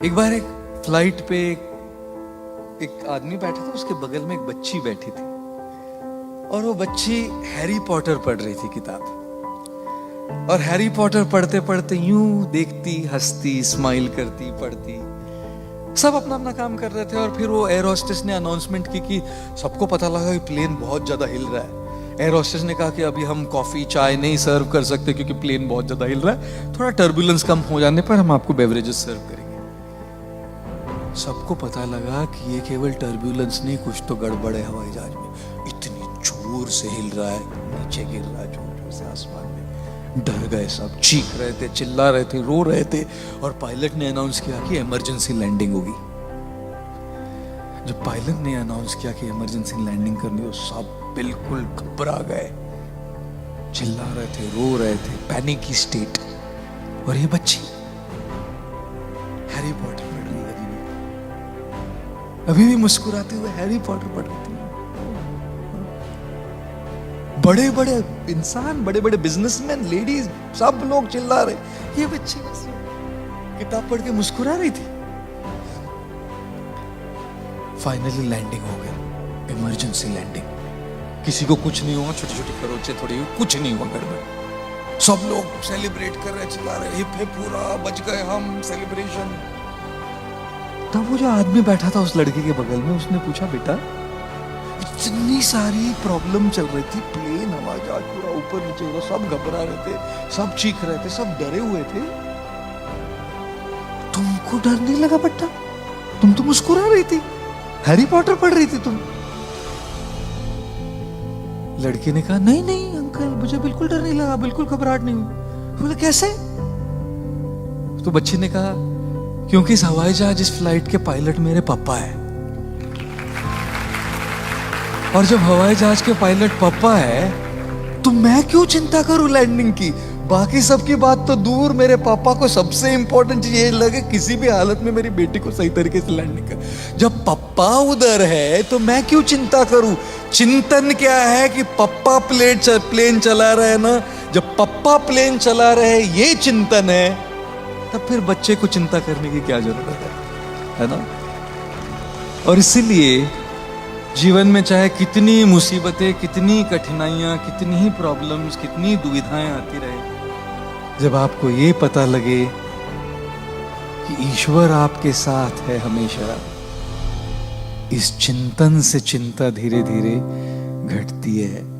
एक बार एक फ्लाइट पे एक आदमी बैठा था, उसके बगल में एक बच्ची बैठी थी और वो बच्ची हैरी पॉटर पढ़ रही थी किताब। और हैरी पॉटर पढ़ते पढ़ते यूं देखती, हंसती, स्माइल करती, पढ़ती, सब अपना अपना काम कर रहे थे। और फिर वो एयर होस्टेस ने अनाउंसमेंट की कि सबको पता लगा कि प्लेन बहुत ज्यादा हिल रहा है। एयर होस्टेस ने कहा कि अभी हम कॉफी चाय नहीं सर्व कर सकते क्योंकि प्लेन बहुत ज्यादा हिल रहा है, थोड़ा टर्बुलेंस कम हो जाने पर हम आपको बेवरेजेस सर्व करेंगे। सबको पता लगा कि ये केवल टर्बुलेंस नहीं, कुछ तो गड़बड़ है हवाई जहाज में। इतनी जोर से हिल रहा है, नीचे गिर रहा है जोर जोर से आसमान में। डर गए सब, चीख रहे थे, चिल्ला रहे थे, रो रहे थे। और पायलट ने अनाउंस किया कि इमरजेंसी लैंडिंग होगी। जब पायलट ने अनाउंस किया कि इमरजेंसी लैंडिंग करनी हो, सब बिल्कुल घबरा गए, चिल्ला रहे थे, रो रहे थे, पैनिक की स्टेट। और ये बच्ची हैरी पॉटर पढ़ रही है, अभी भी मुस्कुराते हुए हैरी पॉटर पढ़ रही थी। बड़े बड़े इंसान, बड़े बड़े बिजनेसमैन, लेडीज, सब लोग चिल्ला रहे, ये बच्ची बस किताब पढ़ के मुस्कुरा रही थी। फाइनली लैंडिंग हो गई, इमरजेंसी लैंडिंग। किसी को कुछ नहीं हुआ, छोटी छोटी खरोंचे थोड़ी हुई, कुछ नहीं हुआ गड़बड़। सब लोग सेलिब्रेट कर रहे, चिल्ला रहे, हिप हिप पूरा, बच गए हम, सेलिब्रेशन। तब वो जो आदमी बैठा था उस लड़के के बगल में, उसने पूछा, बेटा इतनी सारी प्रॉब्लम चल रही थी, प्लेन हवाई जहाज पूरा ऊपर नीचे हो रहा, सब घबरा रहे थे, सब चीख रहे थे, सब डरे हुए थे, तुमको डर नहीं लगा बेटा? तुम तो मुस्कुरा रही थी, हैरी पॉटर पढ़ रही थी तुम। लड़की ने कहा, नहीं नहीं अंकल, मुझे बिल्कुल डर नहीं लगा, बिल्कुल घबराहट नहीं हुई। बोले कैसे? तो बच्ची ने कहा, क्योंकि इस हवाई जहाज, इस फ्लाइट के पायलट मेरे पापा है। और जब हवाई जहाज के पायलट पापा है तो मैं क्यों चिंता करूं लैंडिंग की? बाकी सबकी बात तो दूर, मेरे पापा को सबसे इंपॉर्टेंट चीज ये लगे किसी भी हालत में मेरी बेटी को सही तरीके से लैंडिंग कर। जब पापा उधर है तो मैं क्यों चिंता करूं? चिंतन क्या है कि पापा प्लेन चला रहे हैं ना, जब पापा प्लेन चला रहे ये चिंतन है, तब फिर बच्चे को चिंता करने की क्या जरूरत है ना? और इसीलिए जीवन में चाहे कितनी मुसीबतें, कितनी कठिनाइयां, कितनी ही प्रॉब्लम्स, कितनी दुविधाएं आती रहे, जब आपको ये पता लगे कि ईश्वर आपके साथ है हमेशा, इस चिंतन से चिंता धीरे धीरे घटती है।